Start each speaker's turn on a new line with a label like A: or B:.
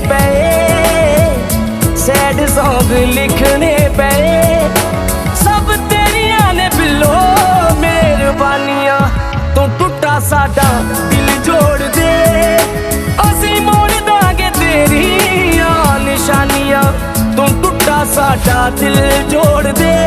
A: पे, sad song लिखने पे। सब तेरिया ने बिलो मेहरबानियां, तू टुटा साडा दिल जोड़ दे। असी मोड़ दांगे तेरिया निशानियां, तू टुटा साडा दिल जोड़ दे।